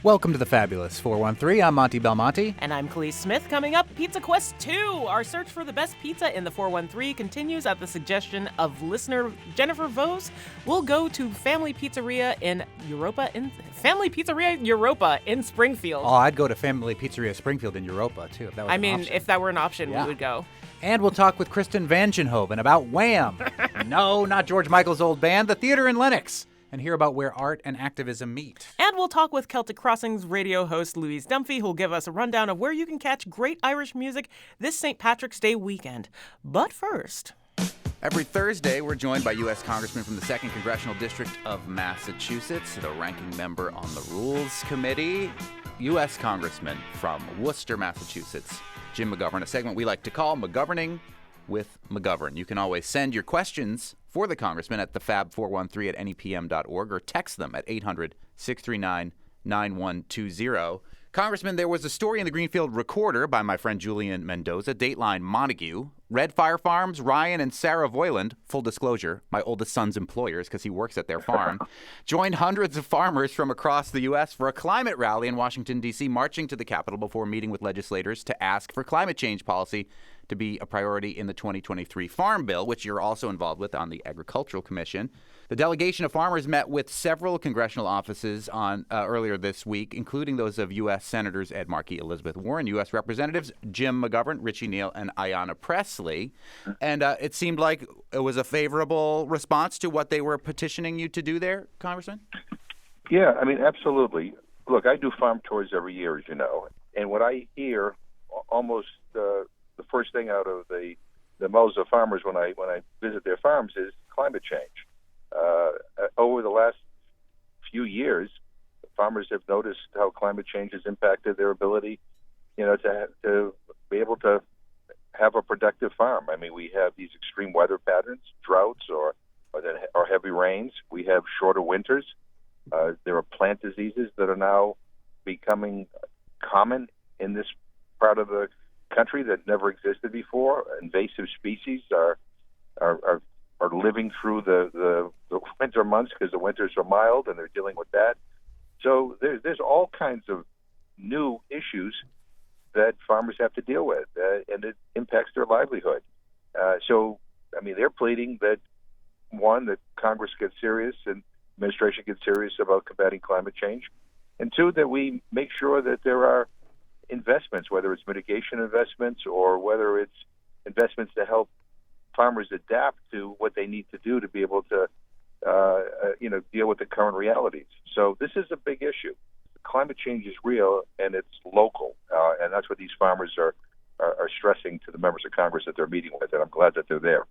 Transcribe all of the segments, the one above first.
Welcome to the Fabulous 413. I'm Monty Belmonte. And I'm Khalees Smith. Coming up, Pizza Quest 2. Our search for the best pizza in the 413 continues at the suggestion of listener Jennifer Vose. We'll go to Family Pizzeria Europa in Springfield. Oh, I'd go to Family Pizzeria Springfield in Europa, too, if that was an option. If that were an option, Yeah. we would go. And we'll talk with Kristen Vangenhoven about Wham! No, not George Michael's old band, the Theater in Lenox, and hear about where art and activism meet. And we'll talk with Celtic Crossings radio host Louise Dunphy, who'll give us a rundown of where you can catch great Irish music this St. Patrick's Day weekend. But first... Every Thursday, we're joined by U.S. Congressman from the 2nd Congressional District of Massachusetts, the ranking member on the Rules Committee, U.S. Congressman from Worcester, Massachusetts, Jim McGovern, a segment we like to call McGoverning with McGovern. You can always send your questions for the Congressman at thefab413 at nepm.org or text them at 800-639-9120. Congressman, there was a story in the Greenfield Recorder by my friend Julian Mendoza, Dateline Montague. Red Fire Farms, Ryan and Sarah Voiland, full disclosure, my oldest son's employers because he works at their farm, joined hundreds of farmers from across the U.S. for a climate rally in Washington, D.C., marching to the Capitol before meeting with legislators to ask for climate change policy to be a priority in the 2023 Farm Bill, which you're also involved with on the Agricultural Commission. The delegation of farmers met with several congressional offices on earlier this week, including those of U.S. Senators Ed Markey, Elizabeth Warren, U.S. Representatives Jim McGovern, Richie Neal, and Ayanna Pressley. And it seemed like it was a favorable response to what they were petitioning you to do there, Congressman? Yeah, I mean, absolutely. Look, I do farm tours every year, as you know, and what I hear almost the first thing out of the mouths of farmers when I visit their farms is climate change. Over the last few years, farmers have noticed how climate change has impacted their ability, to be able to have a productive farm. I mean, we have these extreme weather patterns, droughts or heavy rains. We have shorter winters. There are plant diseases that are now becoming common in this part of the country that never existed before. Invasive species are living through the winter months because the winters are mild and they're dealing with that. So there's all kinds of new issues that farmers have to deal with, and it impacts their livelihood. So, I mean, they're pleading that, one, that Congress gets serious and administration gets serious about combating climate change, and two, that we make sure that there are investments, whether it's mitigation investments or whether it's investments to help farmers adapt to what they need to do to be able to, deal with the current realities. So this is a big issue. Climate change is real and it's local, and that's what these farmers are stressing to the members of Congress that they're meeting with, and I'm glad that they're there.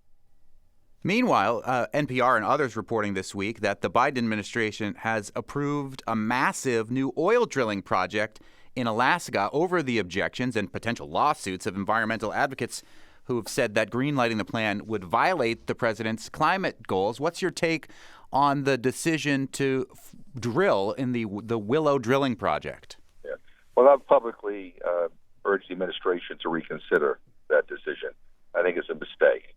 Meanwhile, NPR and others reporting this week that the Biden administration has approved a massive new oil drilling project in Alaska over the objections and potential lawsuits of environmental advocates who have said that greenlighting the plan would violate the president's climate goals. What's your take on the decision to drill in the Willow drilling project? Yeah. Well, I've publicly urged the administration to reconsider that decision. I think it's a mistake,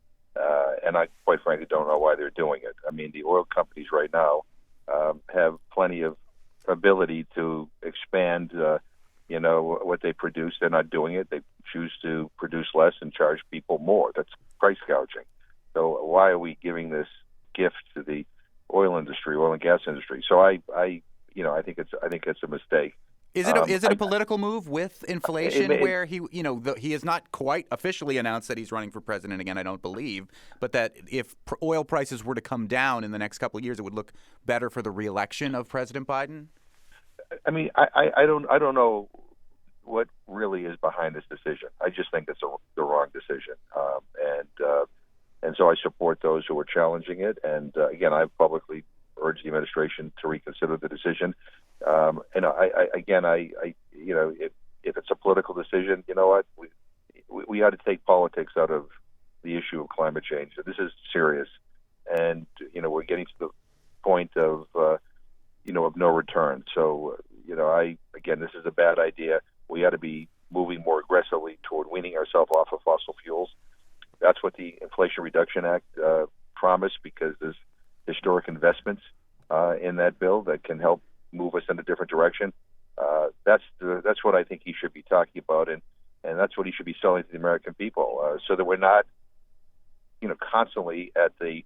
and I quite frankly don't know why they're doing it. I mean, the oil companies right now have plenty of ability to expand what they produce. They're not doing it. They choose to produce less and charge people more. That's price gouging. So why are we giving this gift to the oil industry, oil and gas industry? So I think it's a mistake. Is it a political move with inflation where he has not quite officially announced that he's running for president again, I don't believe, but that if oil prices were to come down in the next couple of years, it would look better for the reelection of President Biden? I mean, I don't know what really is behind this decision. I just think it's the wrong decision, and so I support those who are challenging it. And again, I've publicly urged the administration to reconsider the decision. If it's a political decision, you know what, we ought to take politics out of the issue of climate change. This is serious, and we're getting to the point of no return. So, this is a bad idea. We ought to be moving more aggressively toward weaning ourselves off of fossil fuels. That's what the Inflation Reduction Act promised, because there's historic investments in that bill that can help move us in a different direction. That's what I think he should be talking about, and that's what he should be selling to the American people, so that we're not, constantly at the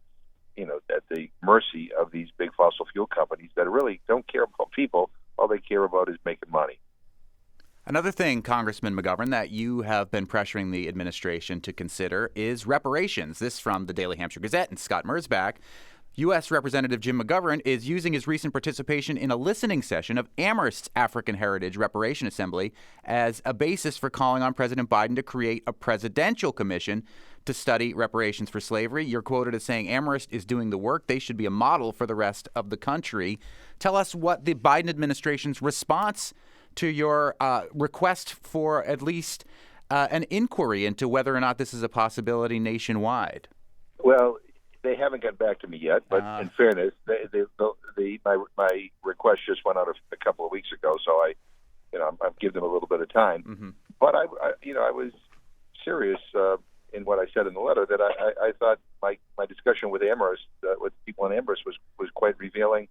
mercy of these big fossil fuel companies that really don't care about people. All they care about is making money. Another thing, Congressman McGovern, that you have been pressuring the administration to consider is reparations. This from the Daily Hampshire Gazette and Scott Merzbach. U.S. Representative Jim McGovern is using his recent participation in a listening session of Amherst's African Heritage Reparation Assembly as a basis for calling on President Biden to create a presidential commission to study reparations for slavery. You're quoted as saying Amherst is doing the work. They should be a model for the rest of the country. Tell us what the Biden administration's response to your request for at least an inquiry into whether or not this is a possibility nationwide. Well, they haven't gotten back to me yet, but in fairness, my request just went out a couple of weeks ago, so I've given them a little bit of time. Mm-hmm. But I was serious in what I said in the letter, that I thought my discussion with Amherst, with people in Amherst, was quite revealing,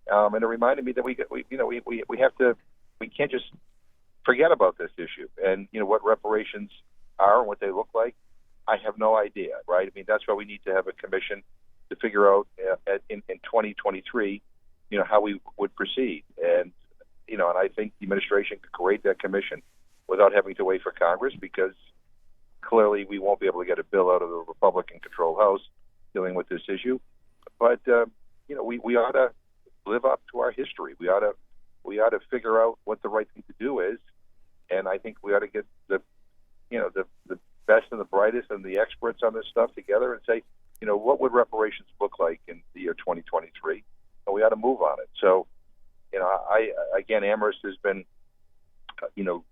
and it reminded me that we can't just forget about this issue, and what reparations are and what they look like. I have no idea, right? I mean, that's why we need to have a commission to figure out in 2023, how we would proceed. And, and I think the administration could create that commission without having to wait for Congress, because clearly we won't be able to get a bill out of the Republican-controlled House dealing with this issue. But, we ought to live up to our history. We ought to figure out what the right thing to do is. And I think we ought to get the best and the brightest and the experts on this stuff together and say, what would reparations look like in the year 2023? And we ought to move on it. So, Amherst has been,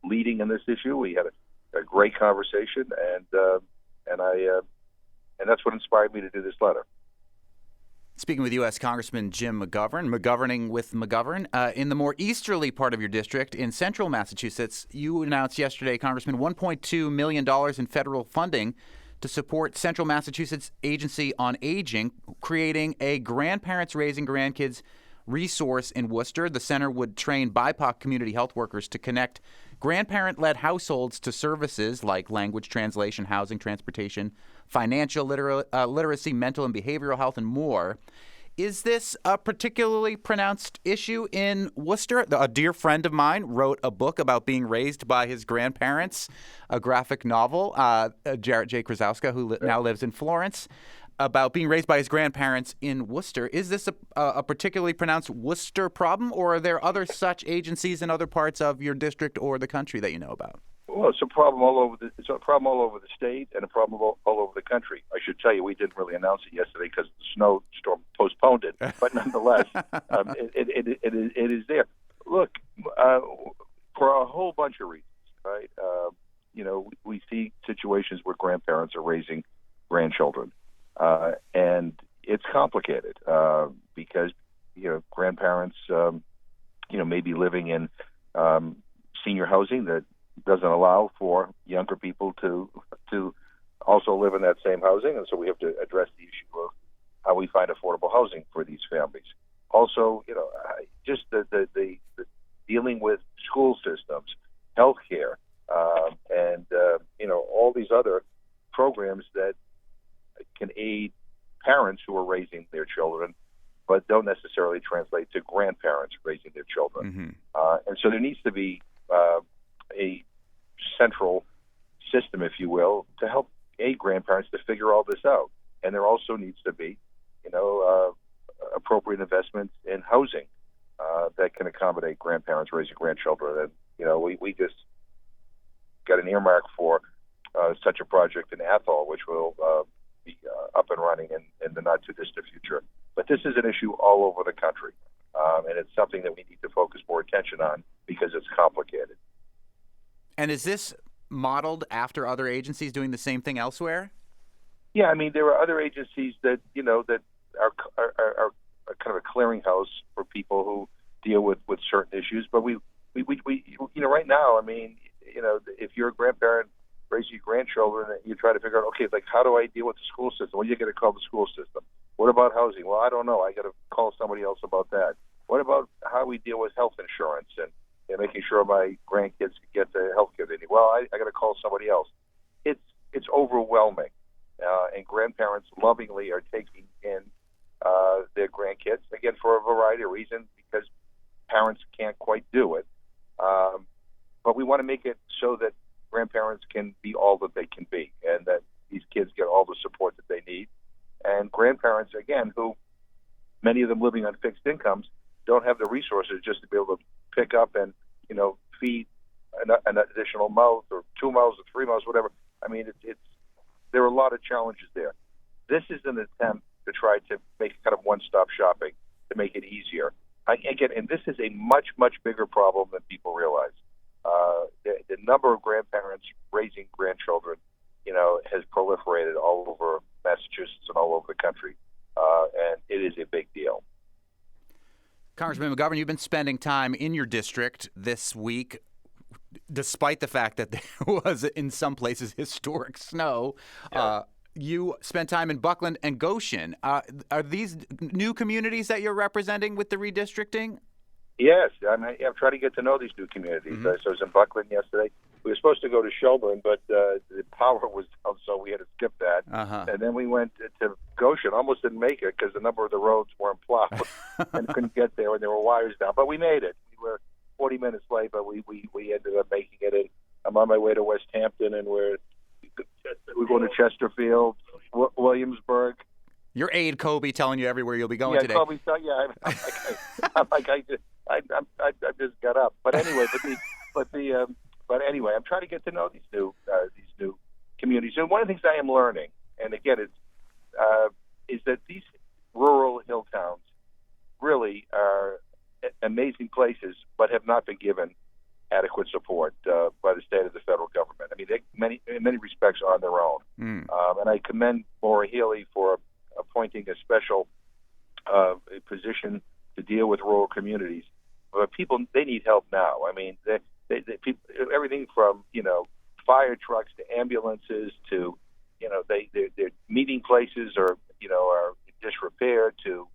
leading in this issue. We had a great conversation, and that's what inspired me to do this letter. Speaking with U.S. Congressman Jim McGovern, McGoverning with McGovern, in the more easterly part of your district in central Massachusetts, you announced yesterday, Congressman, $1.2 million in federal funding to support Central Massachusetts Agency on Aging, creating a grandparents raising grandkids resource in Worcester. The center would train BIPOC community health workers to connect grandparent-led households to services like language translation, housing, transportation, financial literacy, mental and behavioral health, and more. Is this a particularly pronounced issue in Worcester? A dear friend of mine wrote a book about being raised by his grandparents, a graphic novel, Jarrett J. Krasowska, who now lives in Florence, about being raised by his grandparents in Worcester. Is this a particularly pronounced Worcester problem, or are there other such agencies in other parts of your district or the country that you know about? Well, it's a problem all over the state and a problem all over the country. I should tell you, we didn't really announce it yesterday because the snowstorm postponed it. But nonetheless, it is there. Look, for a whole bunch of reasons, right? We see situations where grandparents are raising grandchildren, and it's complicated because grandparents may be living in senior housing that doesn't allow for younger people to also live in that same housing, and so we have to address the issue of how we find affordable housing for these families. Also, just the dealing with school systems, healthcare, and all these other programs that can aid parents who are raising their children, but don't necessarily translate to grandparents raising their children. Mm-hmm. And so there needs to be a central system, if you will, to help aid grandparents to figure all this out. And there also needs to be, appropriate investments in housing that can accommodate grandparents raising grandchildren. And, we just got an earmark for such a project in Athol, which will be up and running in the not-too-distant future. But this is an issue all over the country, and it's something that we need to focus more attention on because it's complicated. And is this modeled after other agencies doing the same thing elsewhere? Yeah, I mean, there are other agencies that that are kind of a clearinghouse for people who deal with certain issues. But we right now, I mean, if you're a grandparent raising your grandchildren, and you try to figure out, okay, like, how do I deal with the school system? Well, you got to call the school system. What about housing? Well, I don't know. I got to call somebody else about that. What about how we deal with health insurance making sure my grandkids get the health care they need. Well, I got to call somebody else. It's overwhelming, and grandparents lovingly are taking in their grandkids, again, for a variety of reasons, because parents can't quite do it. But we want to make it so that grandparents can be all that they can be, and that these kids get all the support that they need. And grandparents, again, who many of them living on fixed incomes, don't have the resources just to be able to pick up and, feed an additional mouth or 2 mouths or 3 mouths, whatever. I mean, there are a lot of challenges there. This is an attempt to try to make kind of one-stop shopping to make it easier. And this is a much, much bigger problem than people realize. The number of grandparents raising grandchildren, has proliferated all over Massachusetts and all over the country, and it is a big deal. Congressman McGovern, you've been spending time in your district this week, despite the fact that there was, in some places, historic snow. Yeah. You spent time in Buckland and Goshen. Are these new communities that you're representing with the redistricting? Yes, I'm trying to get to know these new communities. Mm-hmm. So I was in Buckland yesterday. We were supposed to go to Shelburne, but the power was down, so we had to skip that. Uh-huh. And then we went to Goshen. Almost didn't make it because a number of the roads weren't plowed and couldn't get there, and there were wires down. But we made it. We were 40 minutes late, but we ended up making it. And I'm on my way to West Hampton, and we're going to Chesterfield, Williamsburg. Your aide Kobe telling you everywhere you'll be going today. Kobe, I just got up. But anyway, but anyway, I'm trying to get to know these new communities. And one of the things I am learning, and again, is that these rural hill towns really are amazing places, but have not been given adequate support by the state or the federal government. I mean, in many respects, are on their own. And I commend Maura Healey for appointing a special position to deal with rural communities. But people, they need help now. I mean, people, everything from fire trucks to ambulances to their meeting places are in disrepair, to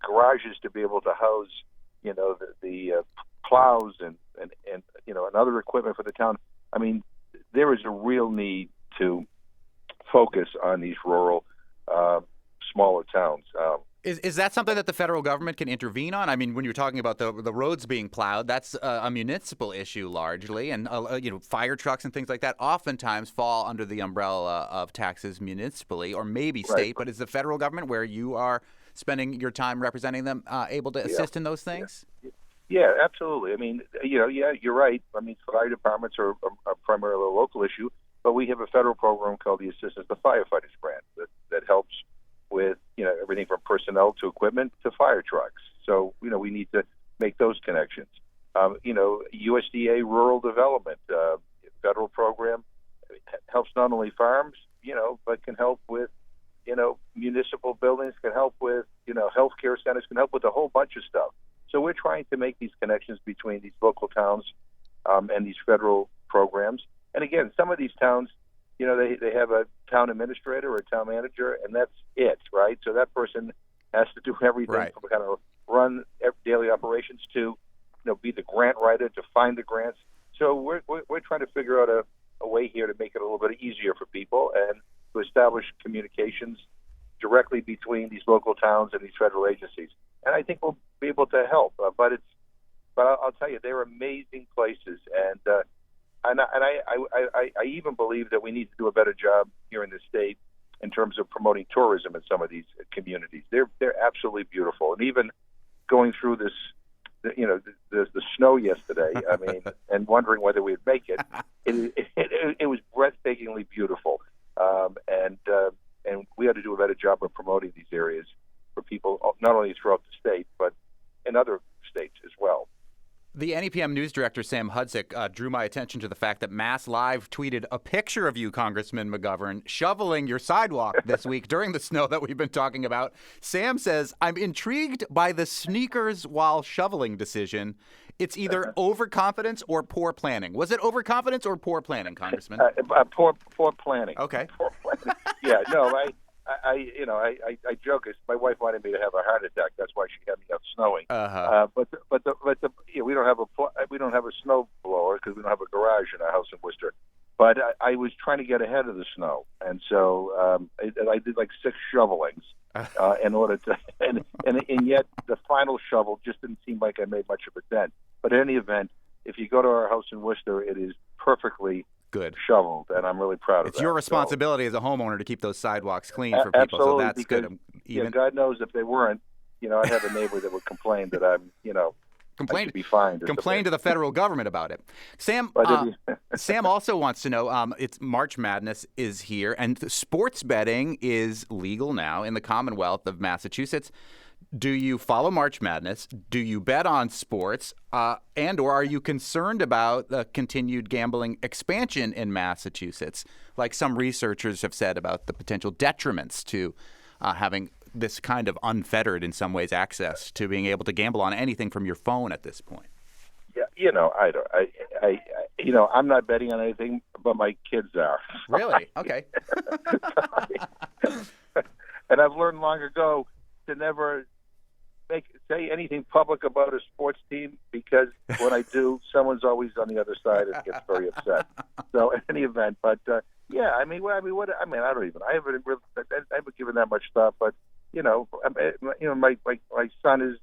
garages to be able to house the plows and other equipment for the town. I mean, there is a real need to focus on these rural, smaller towns. Is that something that the federal government can intervene on? I mean, when you're talking about the roads being plowed, that's a municipal issue largely, and fire trucks and things like that oftentimes fall under the umbrella of taxes municipally or maybe state. Right. But is the federal government, where you are spending your time representing them, able to assist in those things? Yeah, absolutely. I mean, you're right. I mean, fire departments are primarily a local issue, but we have a federal program called the Assistance to Firefighters Grant that helps with everything from personnel to equipment to fire trucks. So we need to make those connections. USDA rural development federal program helps not only farms, but can help with municipal buildings, can help with healthcare centers, can help with a whole bunch of stuff. So we're trying to make these connections between these local towns and these federal programs. And again, some of these towns, they have a town administrator or a town manager, and that's it, right? So that person has to do everything from kind of run daily operations to, be the grant writer, to find the grants. So we're trying to figure out a way here to make it a little bit easier for people and to establish communications directly between these local towns and these federal agencies. And I think we'll be able to help. But I'll tell you, they're amazing places, and I even believe that we need to do a better job here in the state in terms of promoting tourism in some of these communities. They're absolutely beautiful, and even going through this, the snow yesterday. I mean, and wondering whether we'd make it. It was breathtakingly beautiful, and we had to do a better job of promoting these areas for people, not only throughout the state but in other states as well. The NEPM news director, Sam Hudzik, drew my attention to the fact that Mass Live tweeted a picture of you, Congressman McGovern, shoveling your sidewalk this week during the snow that we've been talking about. Sam says, "I'm intrigued by the sneakers while shoveling decision. It's either overconfidence or poor planning." Was it overconfidence or poor planning, Congressman? Poor planning. Okay. Poor planning. Yeah, no, I joke. My wife wanted me to have a heart attack. That's why she had me out snowing. We don't have a snow blower because we don't have a garage in our house in Worcester. But I was trying to get ahead of the snow, and so I did like 6 shovelings in order to, and yet the final shovel just didn't seem like I made much of a dent. But in any event, if you go to our house in Worcester, it is perfectly good shoveled, and I'm really proud of that. It's your responsibility as a homeowner to keep those sidewalks clean for people, absolutely, so that's because, good. God knows if they weren't, I'd have a neighbor that would complain that I should be fined. Complain to the federal government about it. Sam Sam also wants to know, it's March Madness is here, and sports betting is legal now in the Commonwealth of Massachusetts. Do you follow March Madness? Do you bet on sports? And/or are you concerned about the continued gambling expansion in Massachusetts, like some researchers have said about the potential detriments to having this kind of unfettered, in some ways, access to being able to gamble on anything from your phone at this point? Yeah, I'm not betting on anything, but my kids are. Really? Okay. And I've learned long ago to never say anything public about a sports team, because when I do, someone's always on the other side and gets very upset. So in any event, but I haven't given that much thought, but my son is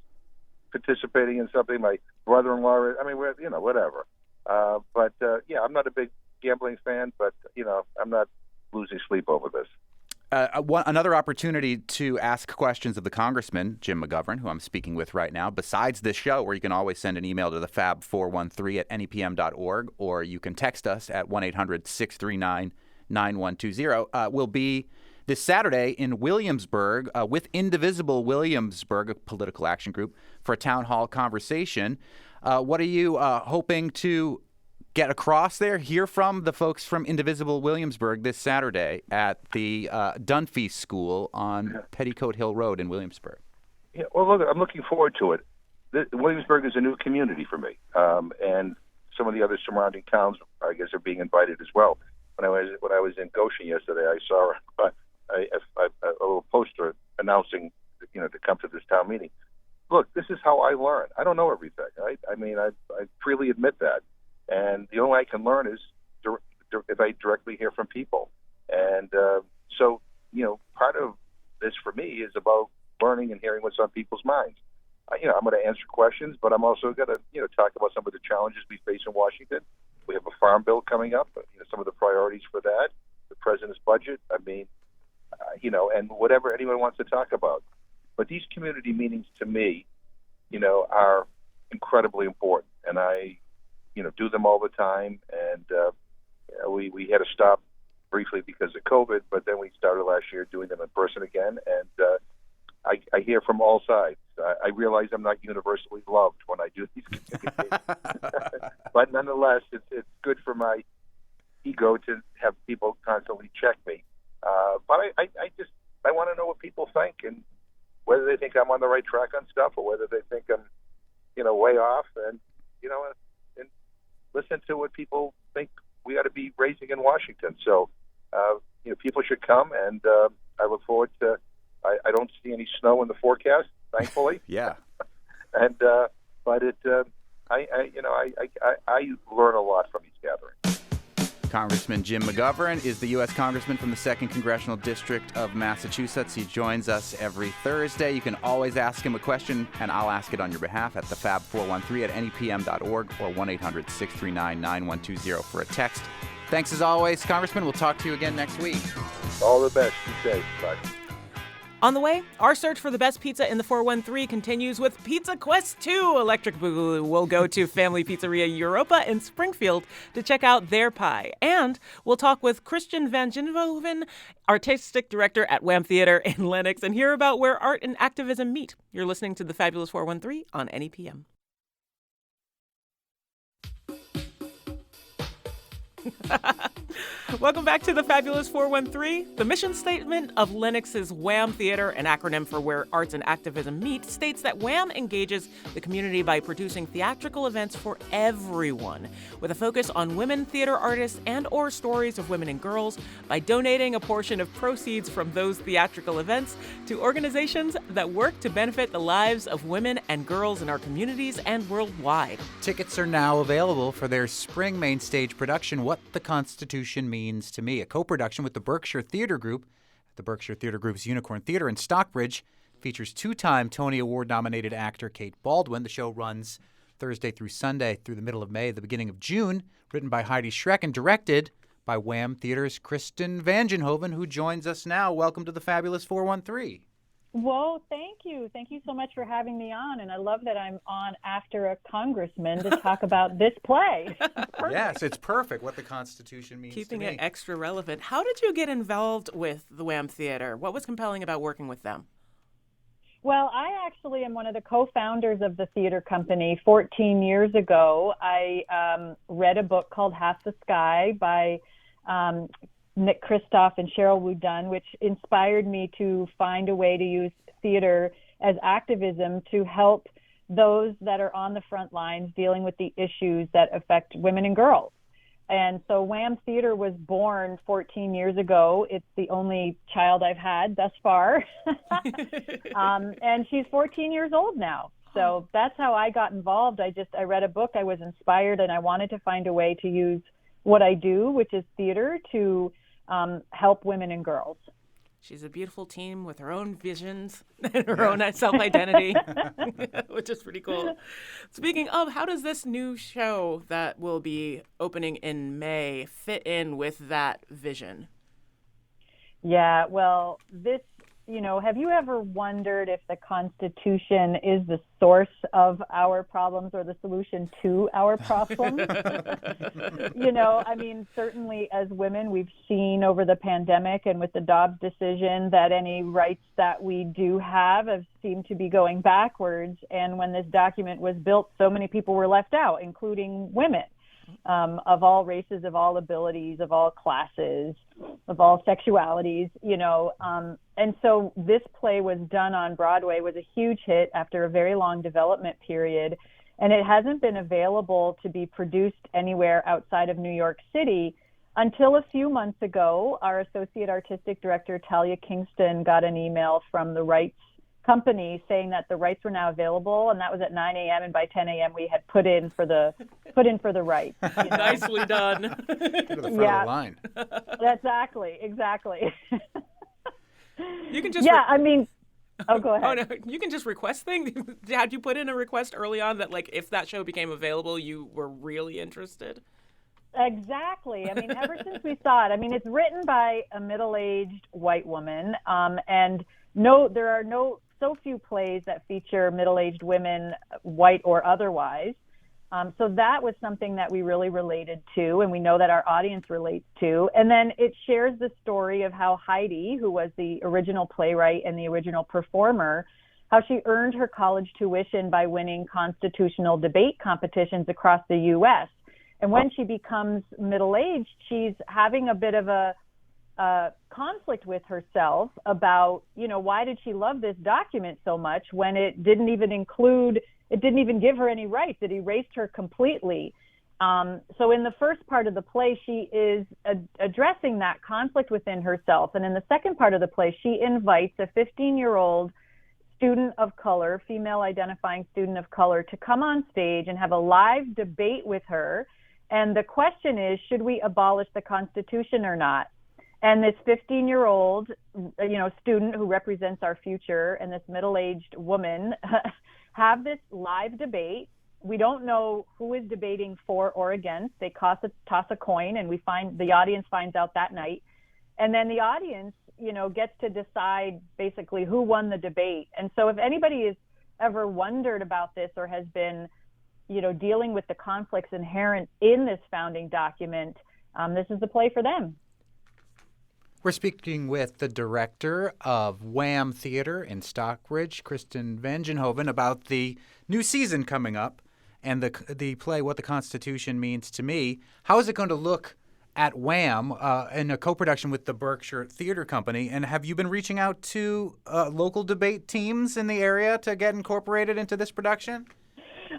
participating in something. My brother-in-law, whatever. I'm not a big gambling fan, but I'm not losing sleep over this. Another opportunity to ask questions of the Congressman, Jim McGovern, who I'm speaking with right now, besides this show, where you can always send an email to the fab413@nepm.org, or you can text us at 1-800-639-9120, will be this Saturday in Williamsburg with Indivisible Williamsburg, a political action group, for a town hall conversation. What are you hoping to get across there? Hear from the folks from Indivisible Williamsburg this Saturday at the Dunphy School on Petticoat Hill Road in Williamsburg. Yeah, well, look, I'm looking forward to it. Williamsburg is a new community for me, and some of the other surrounding towns, I guess, are being invited as well. When I was in Goshen yesterday, I saw a little poster announcing, to come to this town meeting. Look, this is how I learn. I don't know everything, right? I mean, I freely admit that. And the only way I can learn is if I directly hear from people. And so, part of this for me is about learning and hearing what's on people's minds. I'm going to answer questions, but I'm also going to, talk about some of the challenges we face in Washington. We have a farm bill coming up, some of the priorities for that, the president's budget. I mean, and whatever anyone wants to talk about. But these community meetings to me, are incredibly important. And I do them all the time, and we had to stop briefly because of COVID, but then we started last year doing them in person again, and I hear from all sides. I realize I'm not universally loved when I do these communities, but nonetheless, it's good for my ego to have people constantly check me. But I want to know what people think, and whether they think I'm on the right track on stuff, or whether they think I'm, way off, and listen to what people think we ought to be raising in Washington. So, people should come, and I look forward to. I don't see any snow in the forecast, thankfully. Yeah. And but it, I learn a lot from these gatherings. Congressman Jim McGovern is the U.S. Congressman from the 2nd Congressional District of Massachusetts. He joins us every Thursday. You can always ask him a question, and I'll ask it on your behalf at the fab413@nepm.org or 1-800-639-9120 for a text. Thanks as always, Congressman. We'll talk to you again next week. All the best. Be safe. Bye. On the way, our search for the best pizza in the 413 continues with Pizza Quest 2. Electric Boogaloo will go to Family Pizzeria Europa in Springfield to check out their pie. And we'll talk with Christian Vangenhoven, artistic director at Wham Theater in Lenox, and hear about where art and activism meet. You're listening to the Fabulous 413 on NEPM. Welcome back to the Fabulous 413. The mission statement of Lennox's Wham Theater, an acronym for Where Arts and Activism Meet, states that Wham engages the community by producing theatrical events for everyone, with a focus on women theater artists and or stories of women and girls, by donating a portion of proceeds from those theatrical events to organizations that work to benefit the lives of women and girls in our communities and worldwide. Tickets are now available for their spring main stage production, What the Constitution Means to Me, a co-production with the Berkshire Theater Group. The Berkshire Theater Group's Unicorn Theater in Stockbridge features two-time Tony Award-nominated actor Kate Baldwin. The show runs Thursday through Sunday through the middle of May, the beginning of June, written by Heidi Schreck and directed by Wham Theater's Kristen Vangenhoven, who joins us now. Welcome to the Fabulous 413. Whoa, thank you. Thank you so much for having me on. And I love that I'm on after a congressman to talk about this play. Yes, it's perfect, What the Constitution Means Keeping to Me. it extra relevant. How did you get involved with the Wham Theater? What was compelling about working with them? Well, I actually am one of the co-founders of the theater company. 14 years ago, I read a book called Half the Sky by Nick Kristof and Cheryl Wu Dunn, which inspired me to find a way to use theater as activism to help those that are on the front lines dealing with the issues that affect women and girls. And so Wham Theater was born 14 years ago. It's the only child I've had thus far. And she's 14 years old now. So that's how I got involved. I read a book, I was inspired, and I wanted to find a way to use what I do, which is theater, to help women and girls. She's a beautiful team with her own visions and her own self-identity, which is pretty cool. Speaking of, how does this new show that will be opening in May fit in with that vision? Yeah, well, have you ever wondered if the Constitution is the source of our problems or the solution to our problems? Certainly as women, we've seen over the pandemic and with the Dobbs decision that any rights that we do have seemed to be going backwards. And when this document was built, so many people were left out, including women. Of all races, of all abilities, of all classes, of all sexualities, and so this play was done on Broadway, was a huge hit after a very long development period, and it hasn't been available to be produced anywhere outside of New York City until a few months ago. Our associate artistic director, Talia Kingston, got an email from the rights company saying that the rights were now available, and that was at 9 a.m. and by 10 a.m. we had put in for the rights. Nicely done. Go to the front of the line. Exactly. You can just go ahead. Oh no, you can just request things. Had you put in a request early on that, like, if that show became available, you were really interested? Exactly. Ever since we saw it, it's written by a middle-aged white woman, and there are so few plays that feature middle-aged women, white or otherwise. So that was something that we really related to, and we know that our audience relates to. And then it shares the story of how Heidi, who was the original playwright and the original performer, how she earned her college tuition by winning constitutional debate competitions across the U.S. And when she becomes middle-aged, she's having a bit of a conflict with herself about, why did she love this document so much when it didn't even give her any rights. It erased her completely. So in the first part of the play, she is addressing that conflict within herself. And in the second part of the play, she invites a 15-year-old student of color, female identifying student of color, to come on stage and have a live debate with her. And the question is, should we abolish the Constitution or not? And this 15-year-old, student who represents our future, and this middle-aged woman have this live debate. We don't know who is debating for or against. They toss a coin, and the audience finds out that night. And then the audience, gets to decide basically who won the debate. And so if anybody has ever wondered about this or has been, dealing with the conflicts inherent in this founding document, this is the play for them. We're speaking with the director of Wham Theater in Stockbridge, Kristen Vangenhoven, about the new season coming up and the play What the Constitution Means to Me. How is it going to look at Wham in a co-production with the Berkshire Theater Company. And have you been reaching out to local debate teams in the area to get incorporated into this production?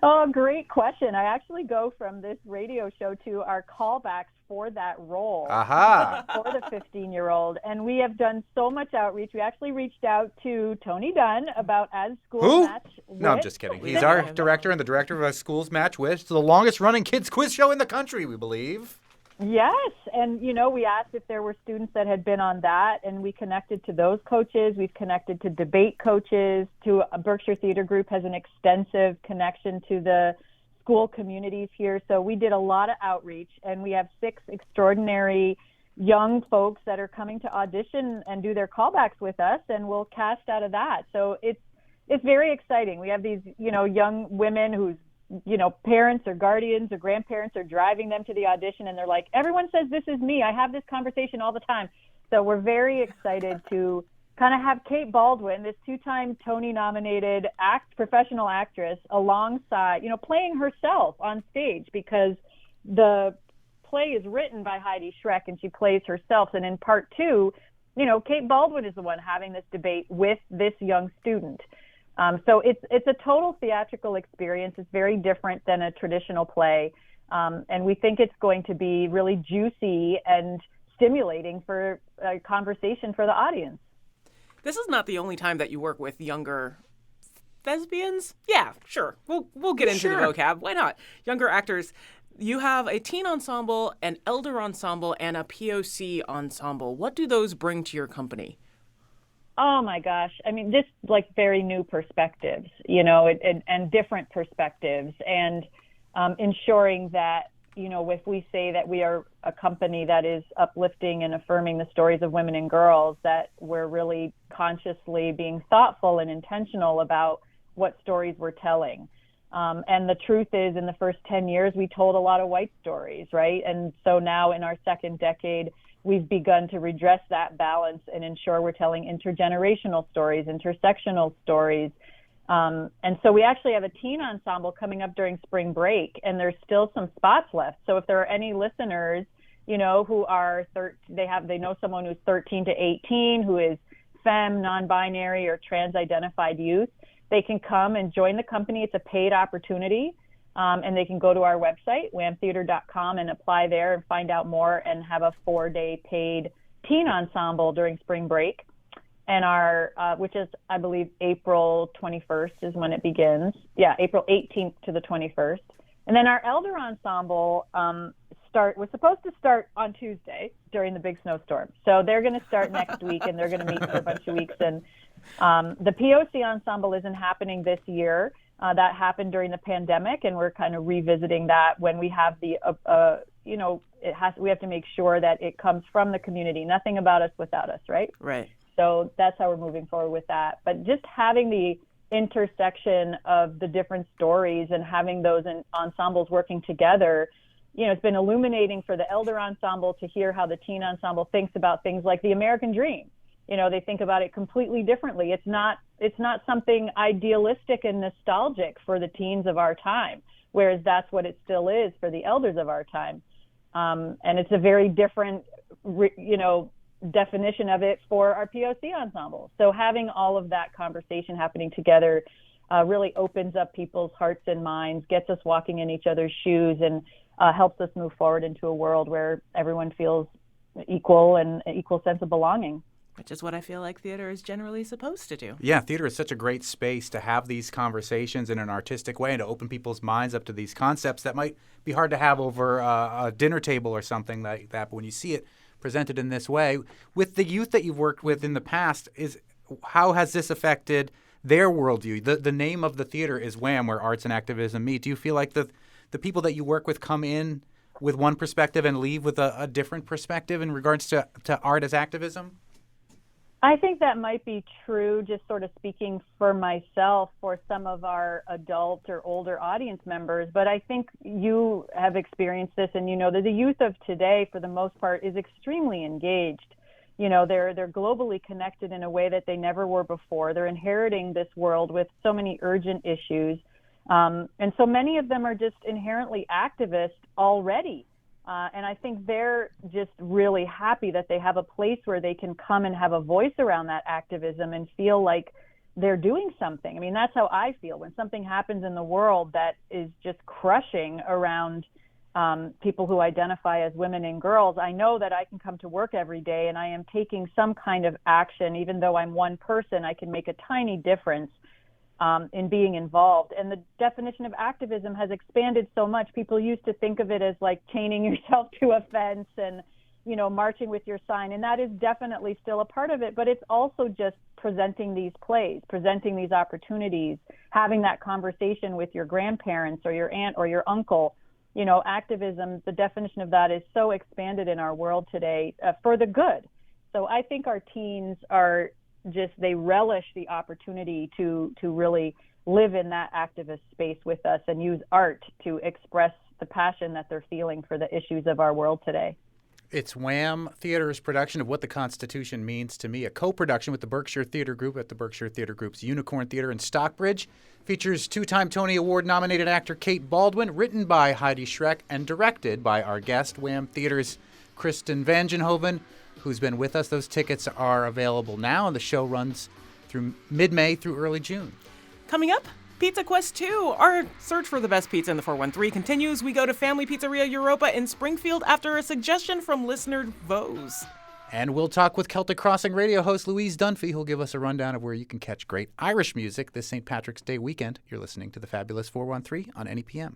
Oh, great question. I actually go from this radio show to our callbacks for that role Aha. for the 15-year-old. And we have done so much outreach. We actually reached out to Tony Dunn about As Schools Who? Match With. No, I'm just kidding. He's our director and the director of As Schools Match With. It's the longest-running kids quiz show in the country, we believe. Yes, and we asked if there were students that had been on that, and we connected to those coaches. We've connected to debate coaches. To a Berkshire Theater Group has an extensive connection to the school communities here. So we did a lot of outreach, and we have 6 extraordinary young folks that are coming to audition and do their callbacks with us, and we'll cast out of that. So it's very exciting. We have these young women whose parents or guardians or grandparents are driving them to the audition, and they're like, everyone says this is me. I have this conversation all the time. So we're very excited to kind of have Kate Baldwin, this 2-time Tony-nominated professional actress, alongside, playing herself on stage, because the play is written by Heidi Schreck and she plays herself. And in part 2, Kate Baldwin is the one having this debate with this young student. So it's a total theatrical experience. It's very different than a traditional play. And we think it's going to be really juicy and stimulating for a conversation for the audience. This is not the only time that you work with younger thespians. Yeah, sure. We'll get into the vocab. Why not? Younger actors. You have a teen ensemble, an elder ensemble, and a POC ensemble. What do those bring to your company? Oh my gosh. I mean, just very new perspectives, and different perspectives, and ensuring that, if we say that we are a company that is uplifting and affirming the stories of women and girls, that we're really consciously being thoughtful and intentional about what stories we're telling. And the truth is, in the first 10 years, we told a lot of white stories, right? And so now in our second decade, we've begun to redress that balance and ensure we're telling intergenerational stories, intersectional stories. And so we actually have a teen ensemble coming up during spring break, and there's still some spots left. So if there are any listeners, who are they know someone who's 13 to 18 who is femme, non-binary, or trans-identified youth, they can come and join the company. It's a paid opportunity. And they can go to our website, whamtheater.com, and apply there and find out more and have a 4-day paid teen ensemble during spring break. And our, which is, I believe, April 21st is when it begins. Yeah, April 18th to the 21st. And then our elder ensemble was supposed to start on Tuesday during the big snowstorm. So they're going to start next week, and they're going to meet for a bunch of weeks. And the POC ensemble isn't happening this year. That happened during the pandemic, and we're kind of revisiting that when we have we have to make sure that it comes from the community. Nothing about us without us, right? Right. So that's how we're moving forward with that. But just having the intersection of the different stories and having those ensembles working together, it's been illuminating for the elder ensemble to hear how the teen ensemble thinks about things like the American dream. They think about it completely differently. It's not something idealistic and nostalgic for the teens of our time, whereas that's what it still is for the elders of our time. And it's a very different, definition of it for our POC ensemble. So having all of that conversation happening together really opens up people's hearts and minds, gets us walking in each other's shoes, and helps us move forward into a world where everyone feels equal and an equal sense of belonging. Which is what I feel like theater is generally supposed to do. Yeah, theater is such a great space to have these conversations in an artistic way and to open people's minds up to these concepts that might be hard to have over a dinner table or something like that. But when you see it presented in this way, with the youth that you've worked with in the past, how has this affected their worldview? The name of the theater is Wham, where arts and activism meet. Do you feel like the people that you work with come in with one perspective and leave with a different perspective in regards to art as activism? I think that might be true, just sort of speaking for myself, for some of our adult or older audience members. But I think you have experienced this, and that the youth of today, for the most part, is extremely engaged. They're globally connected in a way that they never were before. They're inheriting this world with so many urgent issues. And so many of them are just inherently activists already. And I think they're just really happy that they have a place where they can come and have a voice around that activism and feel like they're doing something. I mean, that's how I feel when something happens in the world that is just crushing around people who identify as women and girls. I know that I can come to work every day and I am taking some kind of action. Even though I'm one person, I can make a tiny difference in being involved. And the definition of activism has expanded so much. People used to think of it as like chaining yourself to a fence and, you know, marching with your sign. And that is definitely still a part of it. But it's also just presenting these plays, presenting these opportunities, having that conversation with your grandparents or your aunt or your uncle. You know, activism, the definition of that is so expanded in our world today for the good. So I think our teens are just, they relish the opportunity to really live in that activist space with us and use art to express the passion that they're feeling for the issues of our world today. It's Wham! Theater's production of What the Constitution Means to Me, a co-production with the Berkshire Theater Group at the Berkshire Theater Group's Unicorn Theater in Stockbridge. Features two-time Tony Award-nominated actor Kate Baldwin, written by Heidi Schreck, and directed by our guest, Wham! Theater's Kristen Vangenhoven, who's been with us. Those tickets are available now, and the show runs through mid-May through early June. Coming up, Pizza Quest 2. Our search for the best pizza in the 413 continues. We go to Family Pizzeria Europa in Springfield after a suggestion from listener Vose. And we'll talk with Celtic Crossing radio host Louise Dunphy, who'll give us a rundown of where you can catch great Irish music this St. Patrick's Day weekend. You're listening to the Fabulous 413 on NEPM.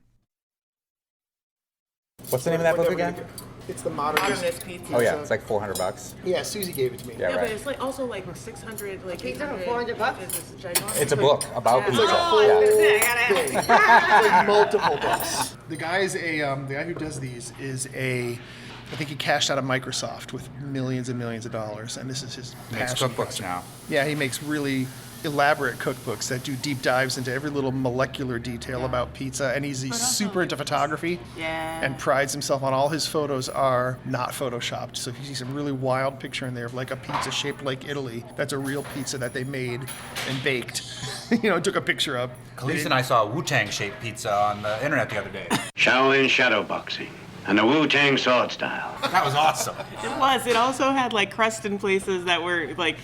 What's the name of that book again? It's the Modernist Oh yeah, it's like $400. Yeah, Susie gave it to me. Yeah, Yeah, right. but it's like also like 600, like Pizza for $400? It's a book about pizza. It's like a full Yeah. thing. It's like multiple books. The guy's the guy who does these is I think he cashed out of Microsoft with millions and millions of dollars, and this is his Makes passion cookbooks project. now. Yeah, he makes really elaborate cookbooks that do deep dives into every little molecular detail about pizza, and he's super into photography and prides himself on all his photos are not photoshopped. So if you see some really wild picture in there of like a pizza shaped like Italy, that's a real pizza that they made and baked, took a picture of. Khalees and I saw a Wu-Tang shaped pizza on the internet the other day. Shaolin shadowboxing and the Wu-Tang sword style. That was awesome. It was. It also had like crust in places that were like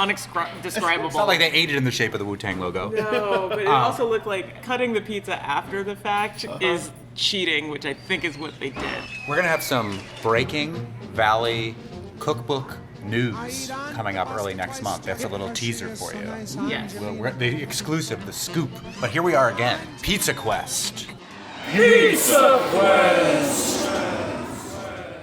indescribable. It's not like they ate it in the shape of the Wu-Tang logo. No, but it also looked like cutting the pizza after the fact is cheating, which I think is what they did. We're going to have some Breaking Valley cookbook news coming up early next month. That's a little teaser for you. Yes. We're the exclusive, the scoop. But here we are again. Pizza Quest.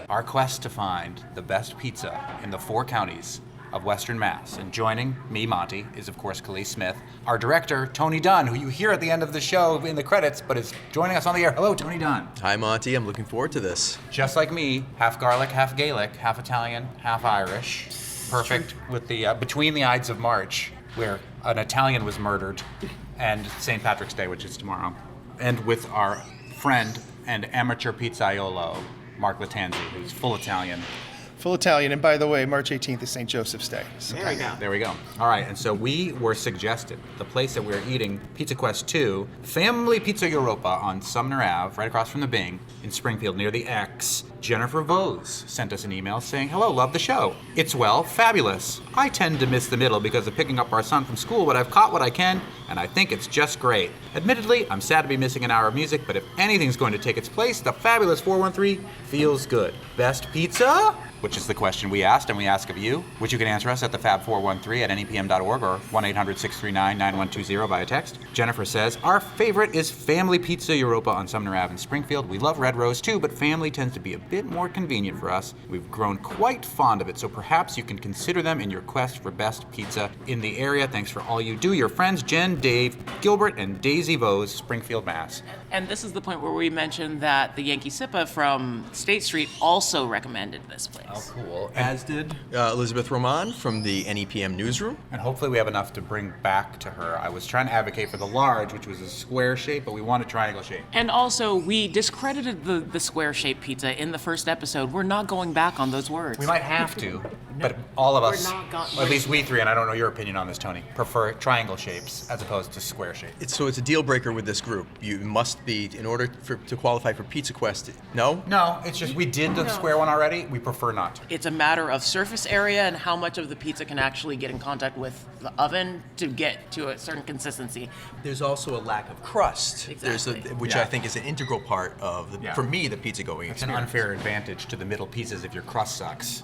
Our quest to find the best pizza in the 4 counties of Western Mass. And joining me, Monty, is of course Khalees Smith, our director, Tony Dunn, who you hear at the end of the show in the credits, but is joining us on the air. Hello, Tony Dunn. Hi, Monty. I'm looking forward to this. Just like me, half garlic, half Gaelic, half Italian, half Irish. Perfect with the Between the Ides of March, where an Italian was murdered, and St. Patrick's Day, which is tomorrow. And with our friend and amateur pizzaiolo, Mark Latanzi, who's full Italian. Full Italian, and by the way, March 18th is St. Joseph's Day. So There we go. There we go. All right, and so we were suggested the place that we're eating Pizza Quest 2, Family Pizza Europa on Sumner Ave, right across from the Bing in Springfield near the X. Jennifer Vose sent us an email saying, "Hello, love the show. It's, well, fabulous. I tend to miss the middle because of picking up our son from school, but I've caught what I can, and I think it's just great. Admittedly, I'm sad to be missing an hour of music, but if anything's going to take its place, the fabulous 413 feels good. Best pizza?" Which is the question we asked and we ask of you, which you can answer us at the fab413 at nepm.org or 1-800-639-9120 via text. Jennifer says, "Our favorite is Family Pizza Europa on Sumner Ave in Springfield. We love Red Rose too, but Family tends to be a bit more convenient for us. We've grown quite fond of it, so perhaps you can consider them in your quest for best pizza in the area. Thanks for all you do. Your friends Jen, Dave, Gilbert, and Daisy Vose, Springfield, Mass." And this is the point where we mentioned that the Yankee Sippa from State Street also recommended this place. Oh, cool. As did Elizabeth Roman from the NEPM newsroom. And hopefully we have enough to bring back to her. I was trying to advocate for the large, which was a square shape, but we want a triangle shape. And also, we discredited the square-shaped pizza in the first episode. We're not going back on those words. We might have to, but all of us, not or at least we three, and I don't know your opinion on this, Tony, prefer triangle shapes as opposed to square shapes. So it's a deal breaker with this group. You must be, in order to qualify for Pizza Quest, no? No, it's just we did the square one already. We prefer not to. It's a matter of surface area and how much of the pizza can actually get in contact with the oven to get to a certain consistency. There's also a lack of crust, Exactly. which I think is an integral part of, for me, the pizza going It's an experience. unfair advantage to the middle pieces if your crust sucks,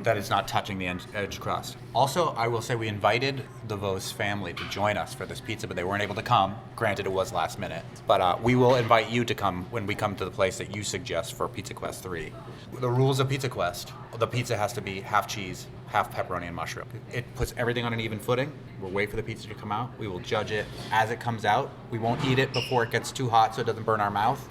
that it's not touching the edge crust. Also, I will say we invited the Vos family to join us for this pizza, but they weren't able to come. Granted, it was last minute. But we will invite you to come when we come to the place that you suggest for Pizza Quest 3. The rules of Pizza Quest, the pizza has to be half cheese, half pepperoni and mushroom. It puts everything on an even footing. We'll wait for the pizza to come out. We will judge it as it comes out. We won't eat it before it gets too hot so it doesn't burn our mouth.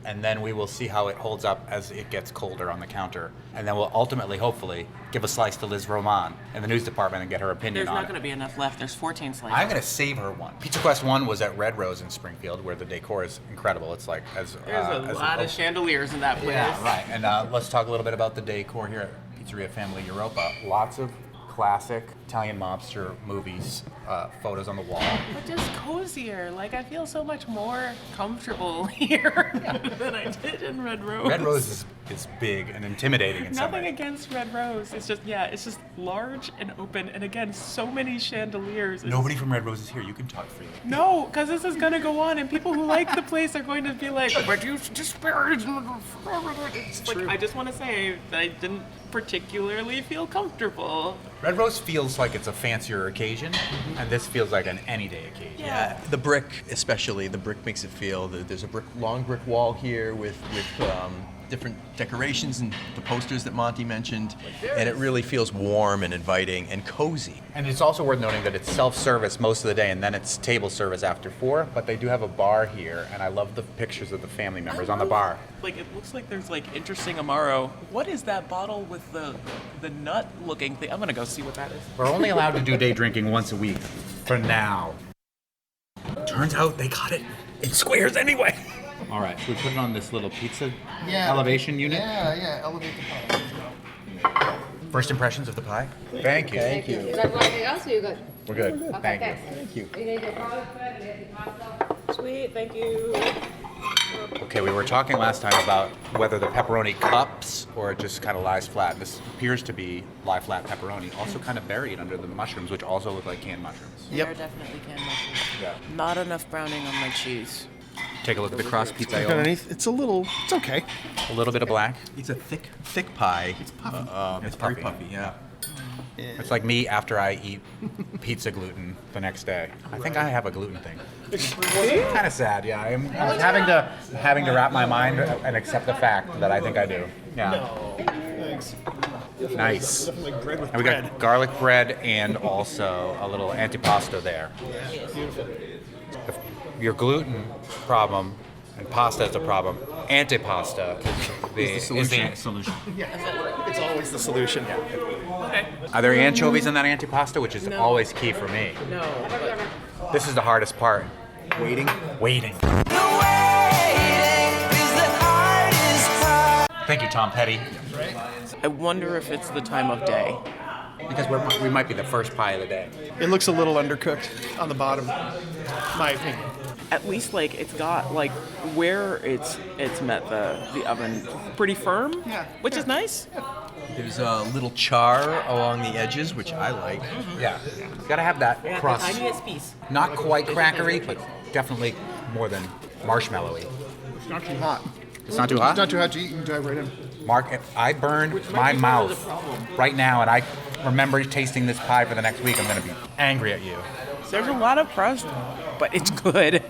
And then we will see how it holds up as it gets colder on the counter. And then we'll ultimately, hopefully, give a slice to Liz Roman in the news department and get her opinion There's on not it. going to be enough left. There's 14 slices. I'm going to save her one. Pizza Quest 1 was at Red Rose in Springfield, where the decor is incredible. It's like There's a lot of chandeliers in that place. Yeah, right. And let's talk a little bit about the decor here at Pizzeria Family Europa. Lots of classic Italian mobster movies, photos on the wall. But just cozier. Like, I feel so much more comfortable here than I did in Red Rose. Red Rose is big and intimidating in some Nothing way. against Red Rose. It's just large and open, and again, so many chandeliers. It's- Nobody from Red Rose is here. You can talk freely. No, because this is gonna go on, and people who like the place are going to be like, "But you disparage." It's like, I just want to say that I didn't particularly feel comfortable. Red Rose feels like it's a fancier occasion, and this feels like an any day occasion. Yeah, the brick, especially, the brick makes it feel there's a long brick wall here with different decorations and the posters that Monty mentioned, and it really feels warm and inviting and cozy. And it's also worth noting that it's self-service most of the day, and then it's table service after 4. But they do have a bar here, and I love the pictures of the family members on the bar. Like, it looks like there's like interesting Amaro. What is that bottle with the nut-looking thing? I'm gonna go see what that is. We're only allowed to do day drinking once a week, for now. Turns out they got it in squares anyway. All right, should we put it on this little pizza elevation unit? Yeah, elevate the pie. First impressions of the pie? Thank you. Thank you. Is there anything else or you good? We're good. Okay, Thank you. thanks. Thank you. You need your garlic bread and you need your pasta. Sweet, thank you. Okay, we were talking last time about whether the pepperoni cups or it just kind of lies flat. This appears to be lie flat pepperoni, also kind of buried under the mushrooms, which also look like canned mushrooms. They are definitely canned mushrooms. Yeah. Not enough browning on my cheese. Take a look at the cross pizza. Underneath, it's okay. A little bit of black. It's a thick pie. It's puffy. It's very puffy, yeah. It's like me after I eat pizza gluten the next day. I think I have a gluten thing. Kind of sad, yeah. I'm having to wrap my mind and accept the fact that I think I do. Yeah. Thanks. Nice. Definitely bread with And we bread. got garlic bread and also a little antipasto there. Your gluten problem and pasta is a problem. Antipasta is the solution. It's always the solution. Okay. Are there anchovies in that antipasta, which is always key for me? No. This is the hardest part. Waiting. Thank you, Tom Petty. I wonder if it's the time of day. Because we might be the first pie of the day. It looks a little undercooked on the bottom, my opinion. At least, like, it's got, like, where it's met the oven pretty firm, which is nice. There's a little char along the edges, which I like. Yeah. Gotta have that crust. The tiniest piece. Not quite crackery, but definitely more than marshmallowy. It's not too hot. It's not too hot? It's not too hot to eat. You can dive right in. Mark, if I burned my mouth right now and I remember tasting this pie for the next week, I'm going to be angry at you. There's a lot of crust, but it's good.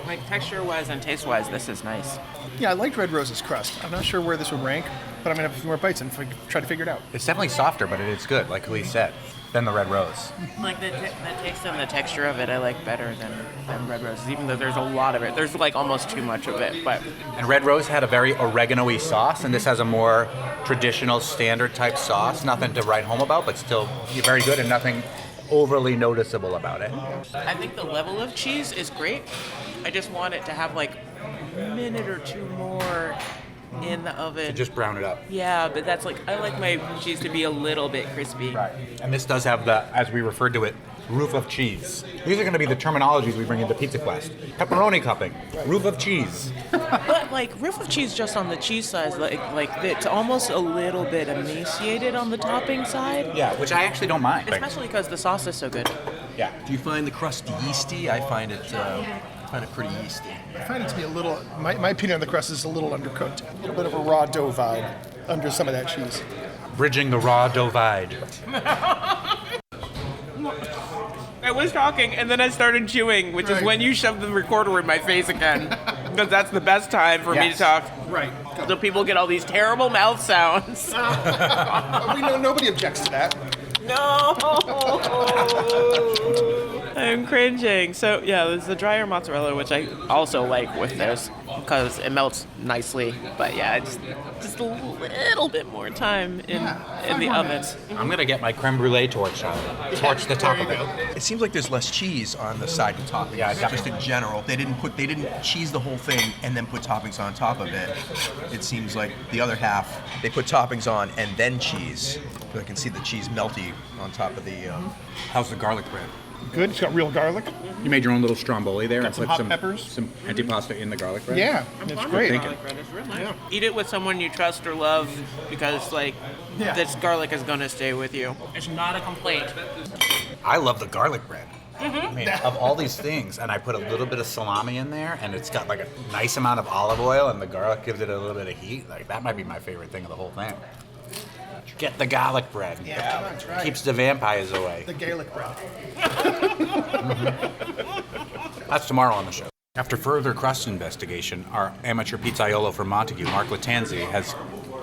Like, texture-wise and taste-wise, this is nice. Yeah, I liked Red Rose's crust. I'm not sure where this would rank, but I'm going to have a few more bites and try to figure it out. It's definitely softer, but it's good, like Lee said. than the Red Rose. Like the taste and the texture of it, I like better than Red Roses, even though there's a lot of it. There's like almost too much of it, but. And Red Rose had a very oregano-y sauce, and this has a more traditional, standard type sauce. Nothing to write home about, but still very good and nothing overly noticeable about it. I think the level of cheese is great. I just want it to have like a minute or two more in the oven. To just brown it up. Yeah, but that's like, I like my cheese to be a little bit crispy. Right. And this does have the, as we referred to it, roof of cheese. These are going to be the terminologies we bring into Pizza Quest. Pepperoni cupping, roof of cheese. But like roof of cheese just on the cheese side, like it's almost a little bit emaciated on the topping side. Yeah, which I actually don't mind. Especially because the sauce is so good. Yeah. Do you find the crust yeasty? I find it pretty yeasty. I find it to be a little, my opinion on the crust is a little undercooked. A little bit of a raw dough vibe under some of that cheese. Bridging the raw divide. I was talking and then I started chewing, which is when you shove the recorder in my face again. Because that's the best time for me to talk. Right. So people get all these terrible mouth sounds. We know nobody objects to that. No! I'm cringing. So yeah, there's the drier mozzarella, which I also like with this because it melts nicely. But yeah, just a little bit more time in the oven. I'm gonna get my creme brulee torch out. Torch the top of it. It seems like there's less cheese on the side of toppings. Yeah, just in general. They didn't cheese the whole thing and then put toppings on top of it. It seems like the other half, they put toppings on and then cheese. So I can see the cheese melty on top of the. How's the garlic bread? Good. It's got real garlic. You made your own little stromboli there. Got and some put hot peppers. Some antipasta in the garlic bread. Yeah, it's great. Thinking. Eat it with someone you trust or love because this garlic is going to stay with you. It's not a complaint. I love the garlic bread. I mean, of all these things, and I put a little bit of salami in there, and it's got like a nice amount of olive oil, and the garlic gives it a little bit of heat. Like that might be my favorite thing of the whole thing. Get the garlic bread. Yeah, that's right. Keeps the vampires away. The Gaelic bread. That's tomorrow on the show. After further crust investigation, our amateur pizzaiolo from Montague, Mark Latanzi, has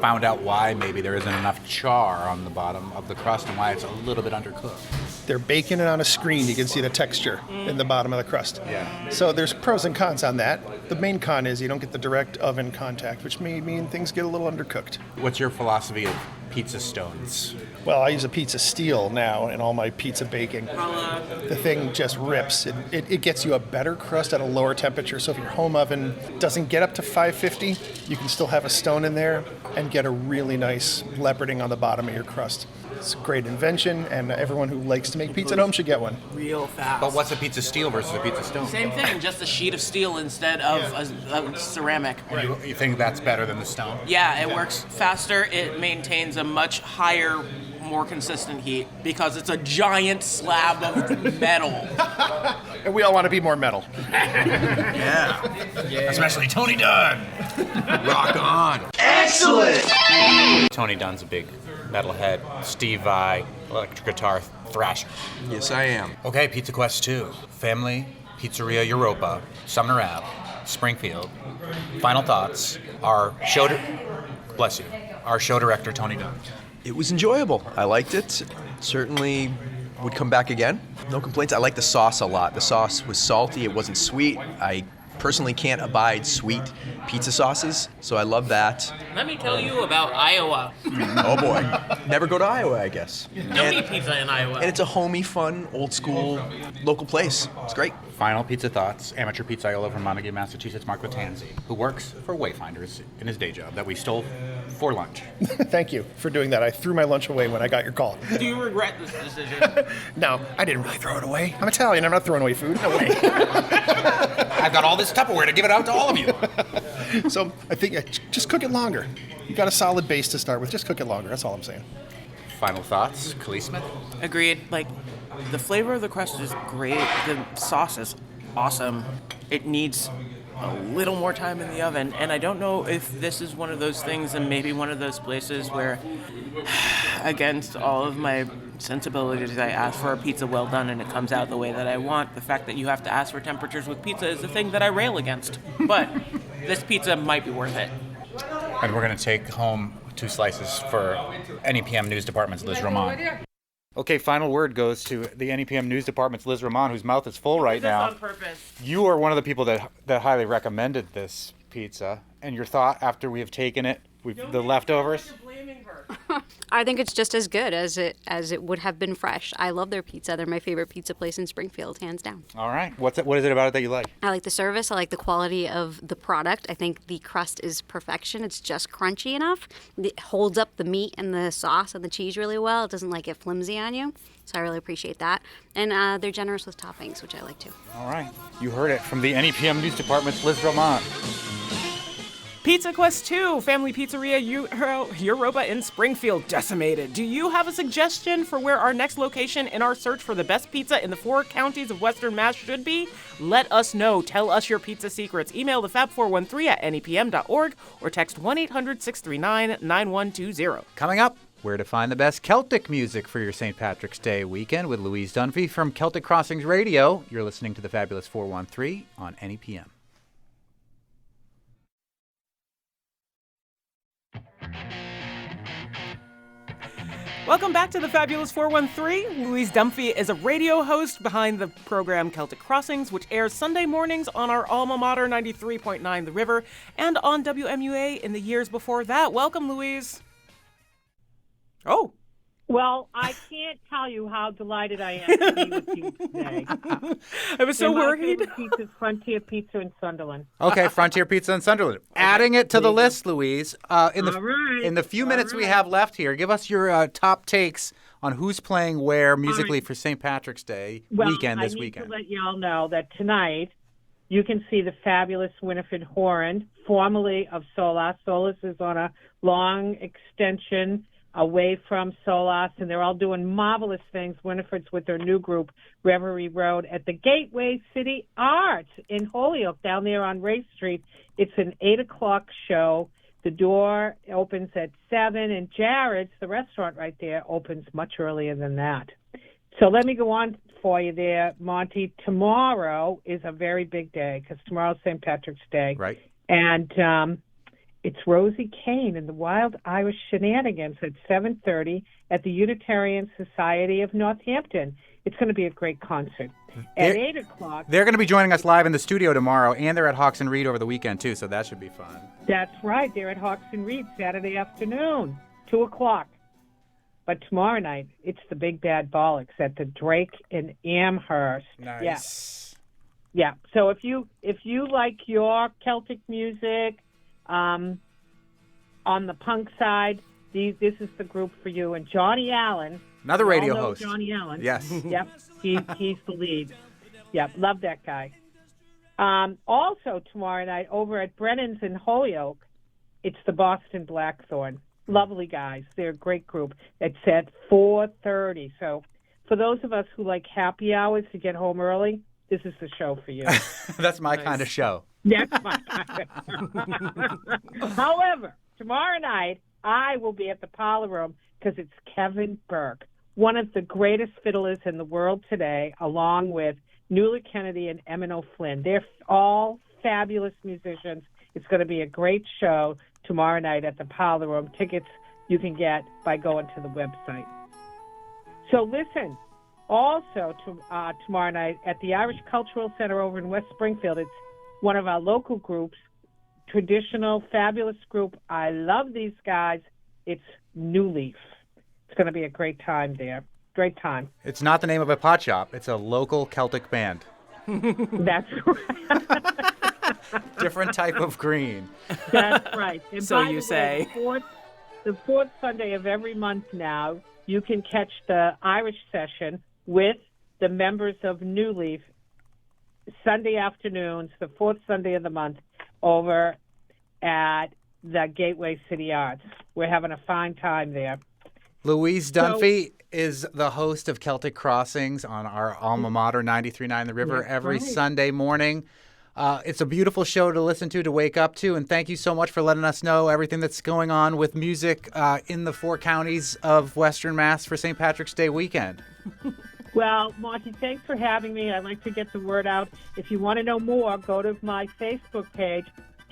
found out why maybe there isn't enough char on the bottom of the crust and why it's a little bit undercooked. They're baking it on a screen. You can see the texture in the bottom of the crust. Yeah. So there's pros and cons on that. The main con is you don't get the direct oven contact, which may mean things get a little undercooked. What's your philosophy of pizza stones? Well, I use a pizza steel now in all my pizza baking. The thing just rips. It gets you a better crust at a lower temperature. So if your home oven doesn't get up to 550, you can still have a stone in there and get a really nice leoparding on the bottom of your crust. It's a great invention, and everyone who likes to make pizza at home should get one. Real fast. But what's a pizza steel versus a pizza stone? Same thing, just a sheet of steel instead of a ceramic. You think that's better than the stone? Yeah, it works faster. It maintains a much higher, more consistent heat because it's a giant slab of metal. And we all want to be more metal. Yeah. Especially Tony Dunn. Rock on. Tony Dunn's a big metalhead. Steve Vai, electric guitar thrasher. Yes, I am. Okay, Pizza Quest 2. Family Pizzeria Europa, Sumner Ave, Springfield. Final thoughts. Our show director, Tony Dunn. It was enjoyable. I liked it. Certainly would come back again. No complaints. I like the sauce a lot. The sauce was salty. It wasn't sweet. I personally can't abide sweet pizza sauces, so I love that. Let me tell you about Iowa. Oh boy. Never go to Iowa, I guess. Don't eat pizza in Iowa. And it's a homey, fun, old school local place. It's great. Final pizza thoughts. Amateur pizzaiolo from Montague, Massachusetts, Mark Latanzi, who works for Wayfinders in his day job that we stole for lunch. Thank you for doing that. I threw my lunch away when I got your call. Do you regret this decision? No, I didn't really throw it away. I'm Italian. I'm not throwing away food. No way. I've got all this Tupperware to give it out to all of you. So I think just cook it longer. You got a solid base to start with. Just cook it longer. That's all I'm saying. Final thoughts, Khalees Smith? Agreed. Like, the flavor of the crust is great. The sauce is awesome. It needs a little more time in the oven. And I don't know if this is one of those things and maybe one of those places where, against all of my sensibilities, I ask for a pizza well done and it comes out the way that I want. The fact that you have to ask for temperatures with pizza is the thing that I rail against. But this pizza might be worth it. And we're going to take home 2 slices for NEPM News Department's Liz Roman. Okay, final word goes to the NEPM News Department's Liz Ramon, whose mouth is full right now. On purpose. You are one of the people that highly recommended this pizza. And your thought after we have taken it, the leftovers? I think it's just as good as it would have been fresh. I love their pizza. They're my favorite pizza place in Springfield, hands down. All right. What is it about it that you like? I like the service. I like the quality of the product. I think the crust is perfection. It's just crunchy enough. It holds up the meat and the sauce and the cheese really well. It doesn't get flimsy on you. So I really appreciate that. And they're generous with toppings, which I like too. All right. You heard it from the NEPM News Department's Liz Ramon. Pizza Quest 2, Family Pizzeria Europa in Springfield, decimated. Do you have a suggestion for where our next location in our search for the best pizza in the 4 counties of Western Mass should be? Let us know. Tell us your pizza secrets. Email thefab413@nepm.org or text 1-800-639-9120. Coming up, where to find the best Celtic music for your St. Patrick's Day weekend with Louise Dunphy from Celtic Crossings Radio. You're listening to the Fabulous 413 on NEPM. Welcome back to the Fabulous 413. Louise Dunphy is a radio host behind the program Celtic Crossings, which airs Sunday mornings on our alma mater 93.9 The River and on WMUA in the years before that. Welcome, Louise. Oh. Well, I can't tell you how delighted I am to be with you today. I was so worried. My favorite pizza is Frontier Pizza in Sunderland. Okay, Frontier Pizza in Sunderland. Adding it to the list, Louise. In the few minutes we have left here, give us your top takes on who's playing where musically for St. Patrick's Day weekend this weekend. I need to let y'all know that tonight you can see the fabulous Winifred Horan, formerly of Solas. Solas is on a long extension away from Solas, and they're all doing marvelous things. Winifred's with their new group, Reverie Road, at the Gateway City Arts in Holyoke, down there on Ray Street. It's an 8 o'clock show. The door opens at 7, and Jared's, the restaurant right there, opens much earlier than that. So let me go on for you there, Monty. Tomorrow is a very big day, because tomorrow's St. Patrick's Day. Right. And it's Rosie Kane and the Wild Irish Shenanigans at 7:30 at the Unitarian Society of Northampton. It's going to be a great concert. At 8 o'clock... They're going to be joining us live in the studio tomorrow, and they're at Hawks and Reed over the weekend, too, so that should be fun. That's right. They're at Hawks and Reed Saturday afternoon, 2 o'clock. But tomorrow night, it's the Big Bad Bollocks at the Drake in Amherst. Nice. Yeah. So if you like your Celtic music... on the punk side, this is the group for you. And Johnny Allen, another radio host. Johnny Allen, yes, yep, he's the lead. Yep, love that guy. Also tomorrow night over at Brennan's in Holyoke, it's the Boston Blackthorn. Lovely guys, they're a great group. It's at 4:30. So for those of us who like happy hours to get home early, this is the show for you. That's my kind of show. That's my kind of However, tomorrow night, I will be at the Parlor Room because it's Kevin Burke, one of the greatest fiddlers in the world today, along with Nuala Kennedy and Emin O'Flynn. They're all fabulous musicians. It's going to be a great show tomorrow night at the Parlor Room. Tickets you can get by going to the website. So listen, also tomorrow night at the Irish Cultural Center over in West Springfield, it's one of our local groups, traditional, fabulous group. I love these guys. It's New Leaf. It's going to be a great time there. Great time. It's not the name of a pot shop. It's a local Celtic band. That's right. Different type of green. That's right. And so you say. The fourth Sunday of every month now, you can catch the Irish session with the members of New Leaf Sunday afternoons, the fourth Sunday of the month, over at the Gateway City Arts. We're having a fine time there. Louise Dunphy is the host of Celtic Crossings on our alma mater, 93.9 The River, every Sunday morning. It's a beautiful show to listen to wake up to, and thank you so much for letting us know everything that's going on with music in the 4 counties of Western Mass for St. Patrick's Day weekend. Well, Monty, thanks for having me. I'd like to get the word out. If you want to know more, go to my Facebook page,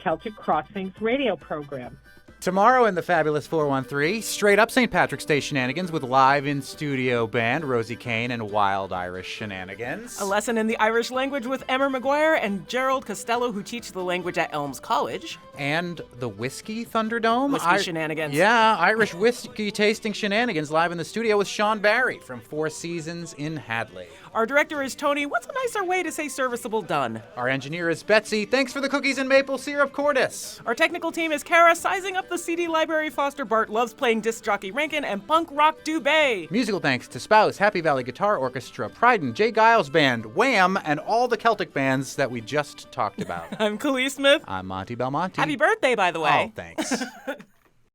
Celtic Crossings Radio Program. Tomorrow in the Fabulous 413, straight up St. Patrick's Day shenanigans with live in-studio band Rosie Kane and Wild Irish Shenanigans. A lesson in the Irish language with Emmer McGuire and Gerald Costello, who teach the language at Elms College. And the Whiskey Thunderdome. Whiskey shenanigans. Yeah, Irish whiskey tasting shenanigans live in the studio with Sean Barry from Four Seasons in Hadley. Our director is Tony. What's a nicer way to say serviceable done? Our engineer is Betsy. Thanks for the cookies and maple syrup, Cordis. Our technical team is Kara, sizing up the CD library. Foster Bart loves playing disc jockey Rankin, and punk rock Dubé. Musical thanks to Spouse, Happy Valley Guitar Orchestra, Pryden, Jay Giles Band, Wham, and all the Celtic bands that we just talked about. I'm Khalees Smith. I'm Monty Belmonte. Happy birthday, by the way. Oh, thanks.